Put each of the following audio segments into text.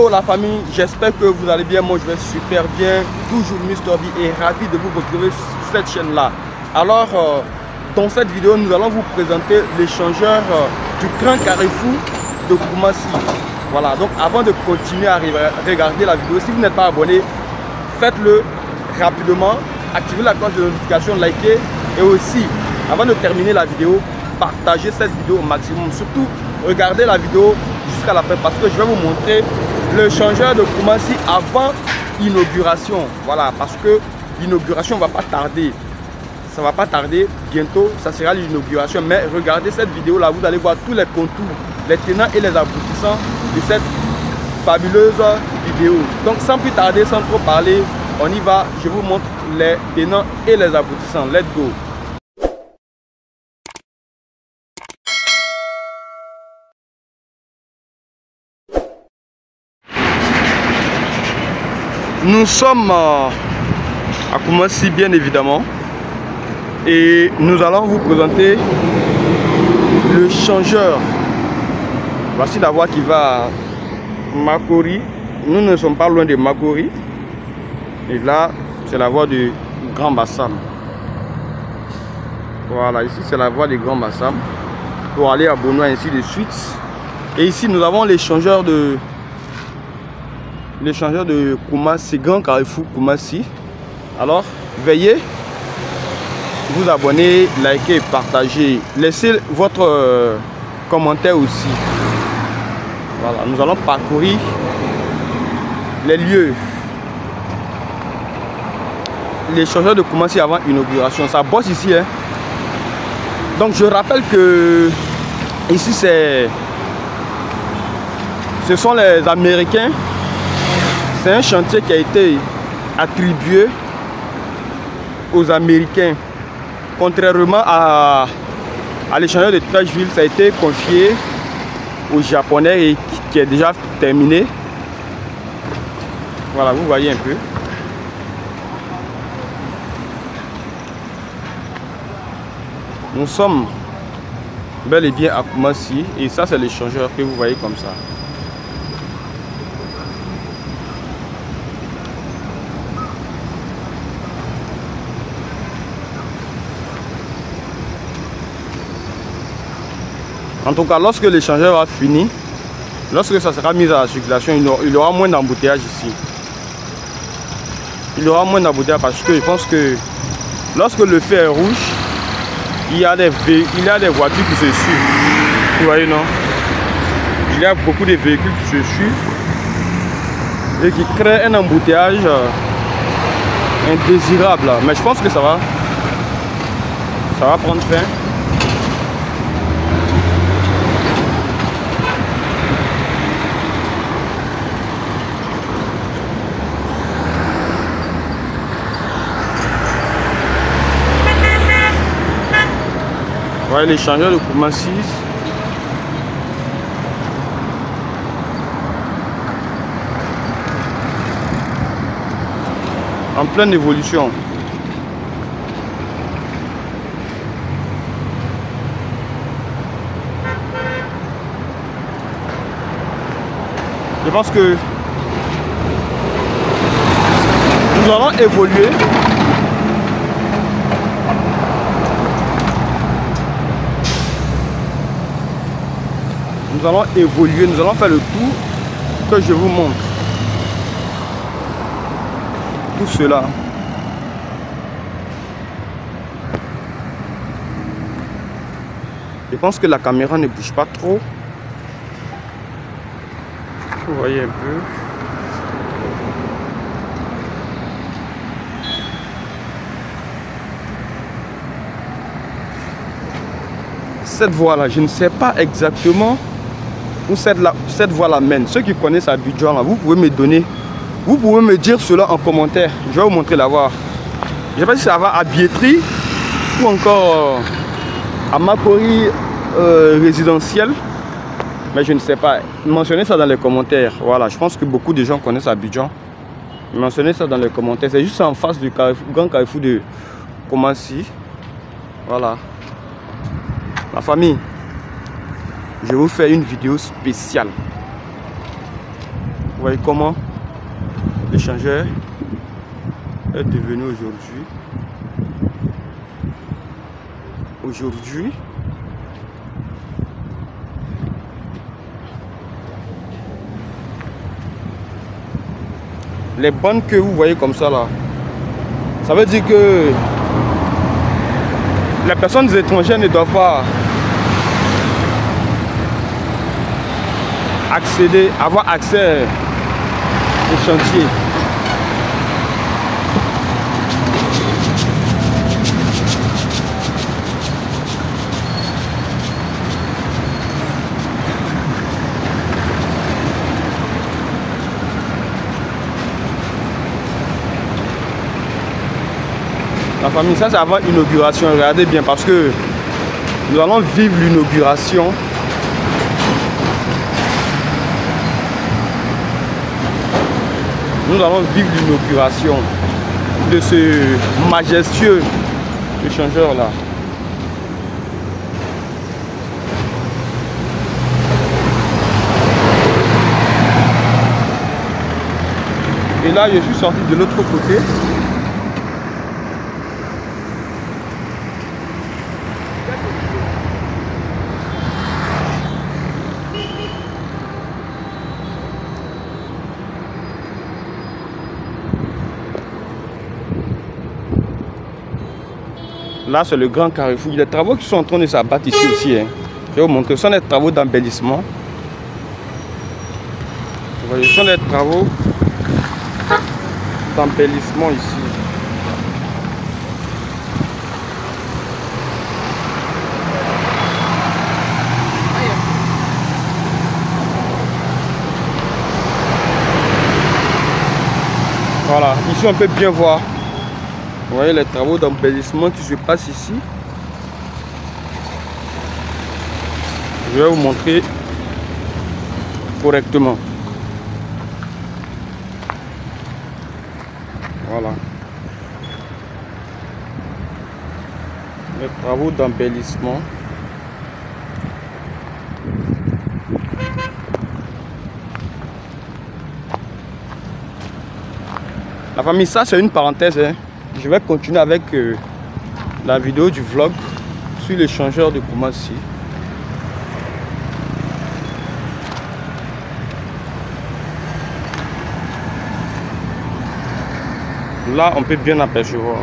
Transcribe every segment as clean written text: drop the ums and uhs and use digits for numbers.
Yo la famille, j'espère que vous allez bien, moi je vais super bien, toujours Mr B et ravi de vous retrouver sur cette chaîne là. Alors dans cette vidéo nous allons vous présenter l'échangeur du Grand Carrefour de Koumassi. Voilà, donc avant de continuer à regarder la vidéo, si vous n'êtes pas abonné, faites-le rapidement, activez la cloche de notification, likez et aussi avant de terminer la vidéo, partagez cette vidéo au maximum. Surtout regardez la vidéo jusqu'à la fin parce que je vais vous montrer le changeur de Koumassi avant inauguration. Voilà, parce que l'inauguration va pas tarder. Ça va pas tarder, bientôt ça sera l'inauguration. Mais regardez cette vidéo là, vous allez voir tous les contours, les tenants et les aboutissants de cette fabuleuse vidéo. Donc sans plus tarder, sans trop parler, on y va. Je vous montre les tenants et les aboutissants. Let's go. Nous sommes à Koumassi bien évidemment et nous allons vous présenter le changeur. Voici la voie qui va à Makori. Nous ne sommes pas loin de Makori et là c'est la voie du Grand Bassam. Voilà, ici c'est la voie du Grand Bassam pour aller à Bono ainsi de suite. Et ici nous avons l'échangeur de Koumassi, Grand Carrefour Koumassi. Alors veuillez vous abonner, liker et partager. Laissez votre commentaire aussi. Voilà, nous allons parcourir les lieux. L'échangeur de Koumassi avant inauguration, ça bosse ici hein. Donc je rappelle que ici ce sont les Américains. C'est un chantier qui a été attribué aux Américains. Contrairement à l'échangeur de Trashville, ça a été confié aux Japonais et qui est déjà terminé. Voilà, vous voyez un peu. Nous sommes bel et bien à Koumassi et ça c'est l'échangeur que vous voyez comme ça. En tout cas, lorsque l'échangeur a fini, lorsque ça sera mis à la circulation, il y aura moins d'embouteillage ici. Il y aura moins d'embouteillage parce que je pense que lorsque le feu est rouge, il y a des voitures qui se suivent. Vous voyez, non? Il y a beaucoup de véhicules qui se suivent et qui créent un embouteillage indésirable. Mais je pense que ça va prendre fin. Voyez l'échangeur de Koumassi. En pleine évolution. Je pense que nous allons évoluer. Nous allons évoluer, nous allons faire le tour que je vous montre. Tout cela. Je pense que la caméra ne bouge pas trop. Vous voyez un peu. Cette voie-là, je ne sais pas exactement où cette voie-là mène. Ceux qui connaissent Abidjan, là, vous pouvez me dire cela en commentaire. Je vais vous montrer la voie. Je ne sais pas si ça va à Biétri ou encore à Makori résidentiel. Mais je ne sais pas. Mentionnez ça dans les commentaires. Voilà, je pense que beaucoup de gens connaissent Abidjan. Mentionnez ça dans les commentaires. C'est juste en face du Grand Carrefour de Koumassi. Voilà. La famille, je vais vous faire une vidéo spéciale. voyez comment l'échangeur est devenu aujourd'hui. Les bandes que vous voyez comme ça là, ça veut dire que les personnes étrangères ne doivent pas avoir accès au chantier. La famille, ça c'est avant l'inauguration. Regardez bien parce que nous allons vivre l'inauguration. Nous allons vivre l'inauguration de ce majestueux échangeur là. Et là, je suis sorti de l'autre côté. Là, c'est le grand carrefour. Il y a des travaux qui sont en train de s'abattre ici aussi. Hein. Je vais vous montrer. Ce sont des travaux d'embellissement. Vous voyez, ce sont des travaux d'embellissement ici. Voilà, ici on peut bien voir. Vous voyez les travaux d'embellissement qui se passent ici. Je vais vous montrer correctement. Voilà. Les travaux d'embellissement. La famille, ça c'est une parenthèse. Hein. Je vais continuer avec la vidéo du vlog sur l'échangeur de Koumassi. Là, on peut bien apercevoir.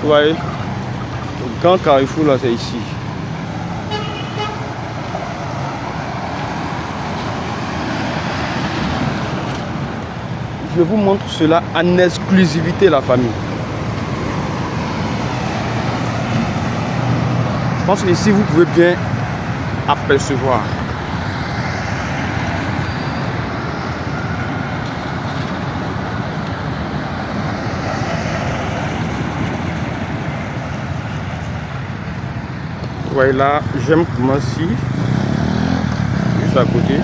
Vous voyez, le grand carrefour là, c'est ici. Je vous montre cela en exclusivité, la famille. Je pense qu'ici, vous pouvez bien apercevoir. Vous voyez là, j'aime Koumassi, juste à côté.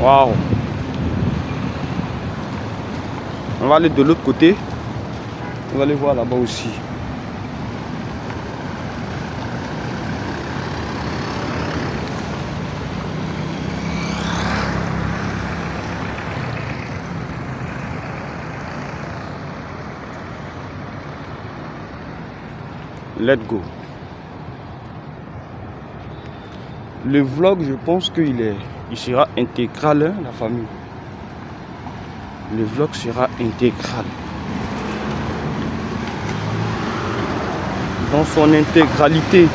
Waouh! On va aller de l'autre côté. On va aller voir là-bas aussi. Let's go. Le vlog, je pense qu'il sera intégral, hein, la famille. Le vlog sera intégral. Dans son intégralité.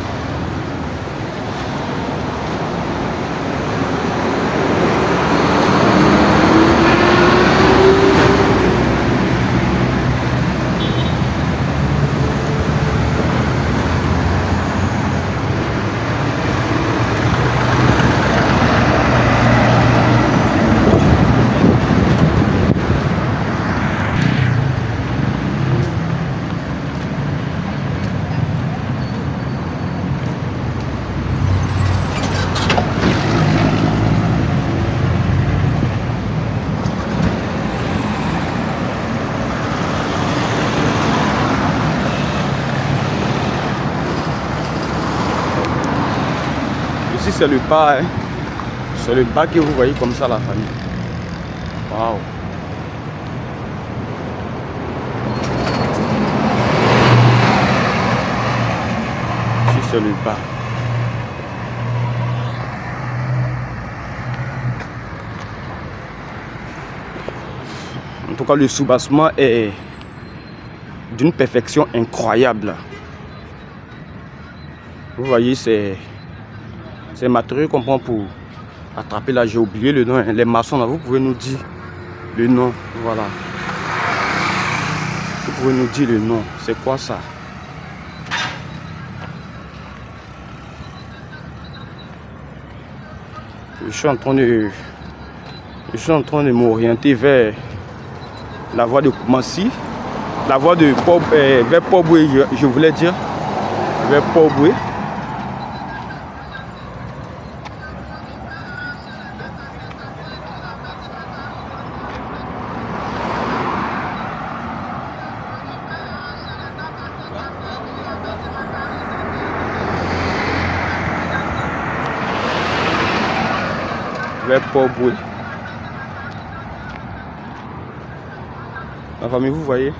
Ici c'est le pas, hein. C'est le bas que vous voyez comme ça la famille. Waouh. Ici c'est le bas. En tout cas le soubassement est d'une perfection incroyable. Vous voyez ces matériaux qu'on prend pour attraper là, j'ai oublié le nom, hein. Les maçons là, vous pouvez nous dire le nom, voilà. Vous pouvez nous dire le nom, c'est quoi ça? Je suis en train de m'orienter vers la voie de Koumassi, la voie de vers Port-Boué, je voulais dire, vers Port-Boué. Vers Port-Boué. La famille, vous voyez.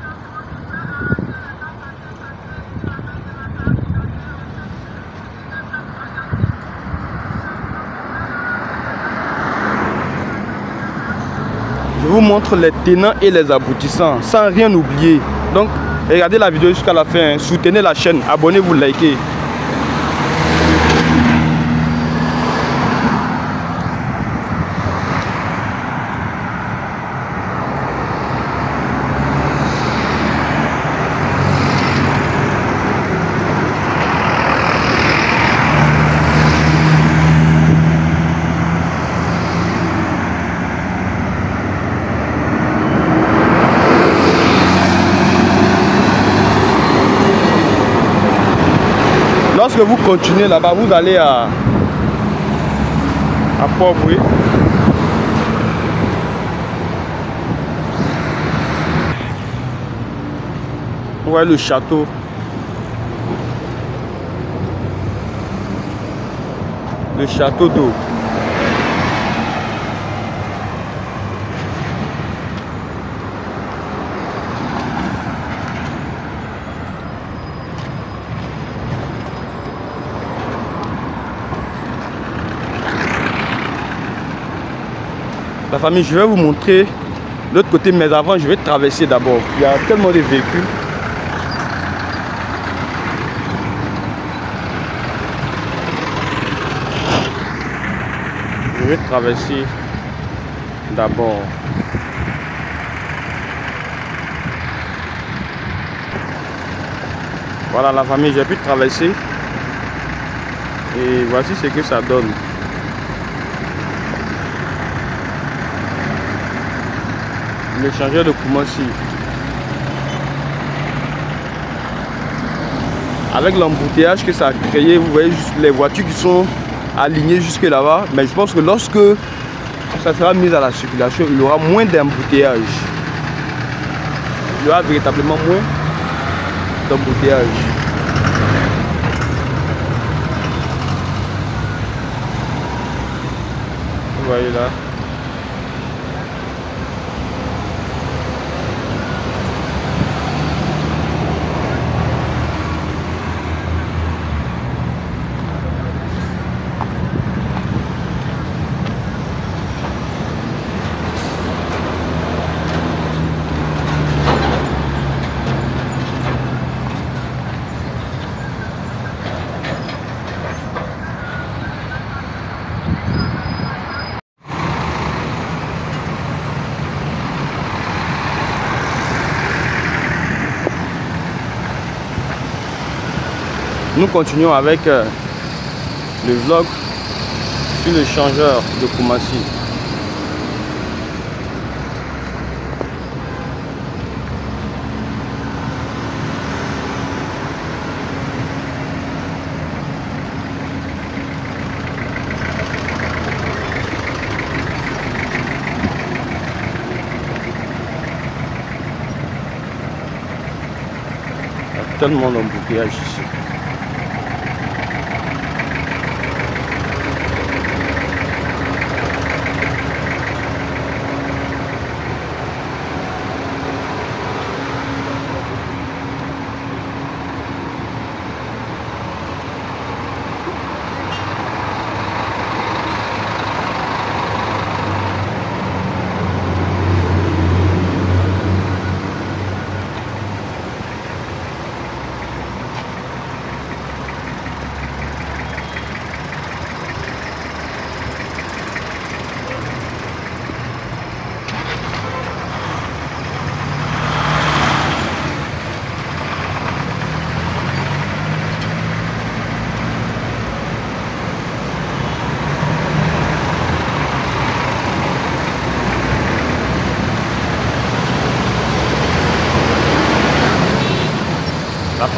Je vous montre les tenants et les aboutissants sans rien oublier. Donc regardez la vidéo jusqu'à la fin, soutenez la chaîne, abonnez-vous, likez. Lorsque vous continuez là-bas, vous allez à Port-Boué. Vous voyez le château. Le château d'eau. La famille, je vais vous montrer l'autre côté, mais avant, je vais traverser d'abord. Il y a tellement de véhicules. Je vais traverser d'abord. Voilà la famille, j'ai pu traverser. Et voici ce que ça donne. L'échangeur de Koumassi. Avec l'embouteillage que ça a créé, vous voyez juste les voitures qui sont alignées jusque là-bas. Mais je pense que lorsque ça sera mis à la circulation, il y aura moins d'embouteillage. Il y aura véritablement moins d'embouteillage. Vous voyez là. Nous continuons avec le vlog sur le changeur de Koumassi. Il y a tellement d'embouteillage ici.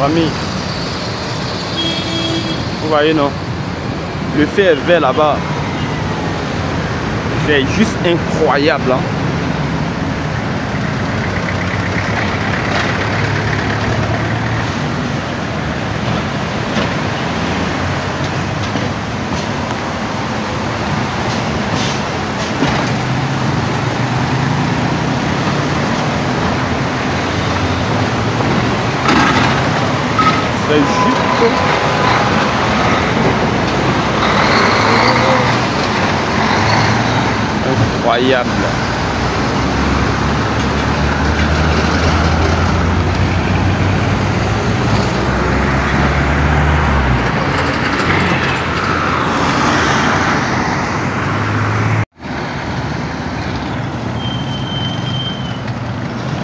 famille. Vous voyez, non? Le fait est vert là-bas. C'est juste incroyable. Hein? C'est juste incroyable.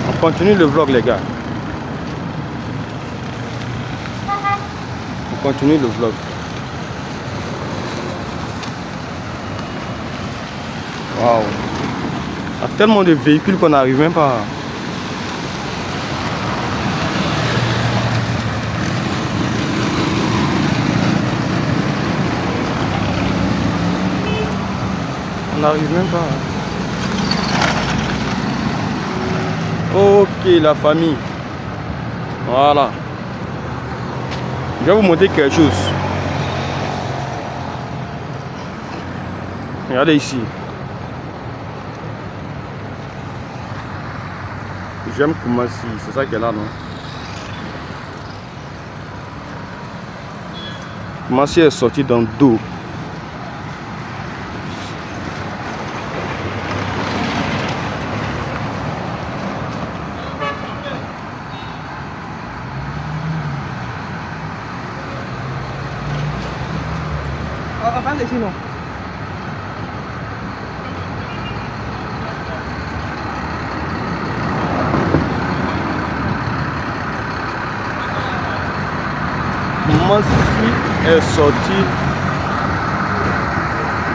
On continue le vlog, les gars. On continue le vlog. Waouh. Il y a tellement de véhicules qu'on n'arrive même pas. On n'arrive même pas. Ok, la famille. Voilà. Je vais vous montrer quelque chose. Regardez ici. J'aime comment si c'est ça qu'elle a, non? Comment si elle est sortie dans le dos. Comment si elle est sortie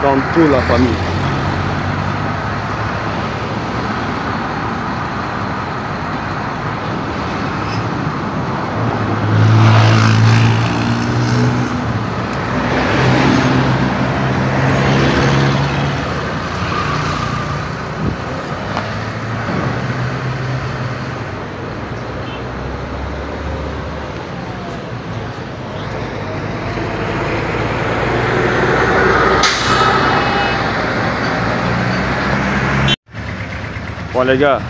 dans toute la famille. Bon les gars,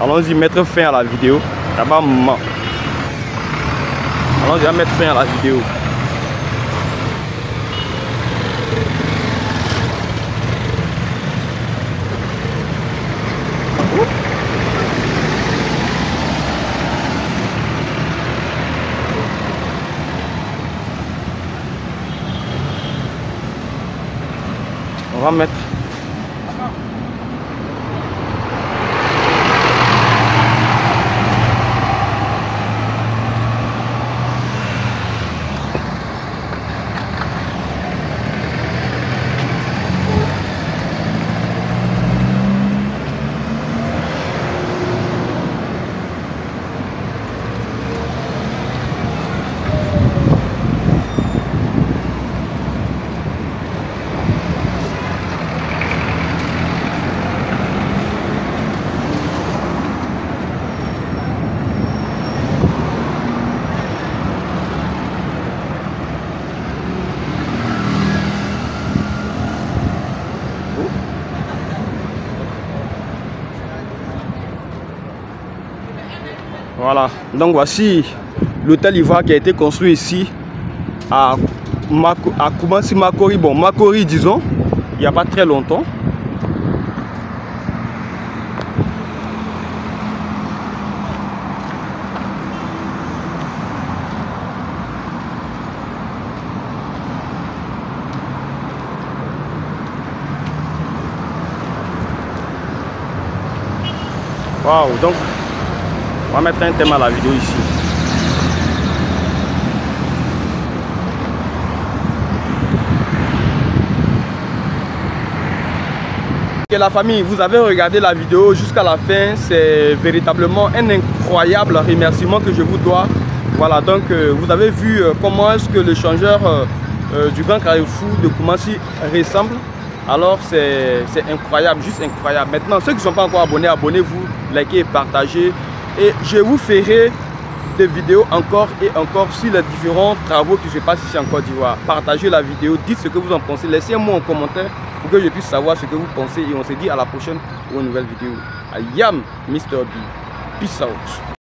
allons-y mettre fin à la vidéo. Là-bas, maman. Allons-y mettre fin à la vidéo. On va mettre. Voilà, donc voici l'hôtel Ivoire qui a été construit ici à Koumassi Makori. Bon, Makori disons, il n'y a pas très longtemps. Waouh, donc on va mettre un thème à la vidéo ici. La famille, vous avez regardé la vidéo jusqu'à la fin, c'est véritablement un incroyable remerciement que je vous dois. Voilà, donc vous avez vu comment est-ce que l'échangeur du Grand Carrefour de Koumassi ressemble. Alors c'est incroyable, juste incroyable. Maintenant, ceux qui ne sont pas encore abonnés, abonnez-vous, likez et partagez. Et je vous ferai des vidéos encore et encore sur les différents travaux qui se passent ici en Côte d'Ivoire. Partagez la vidéo, dites ce que vous en pensez, laissez-moi en commentaire pour que je puisse savoir ce que vous pensez. Et on se dit à la prochaine pour une nouvelle vidéo. I am Mr. B. Peace out.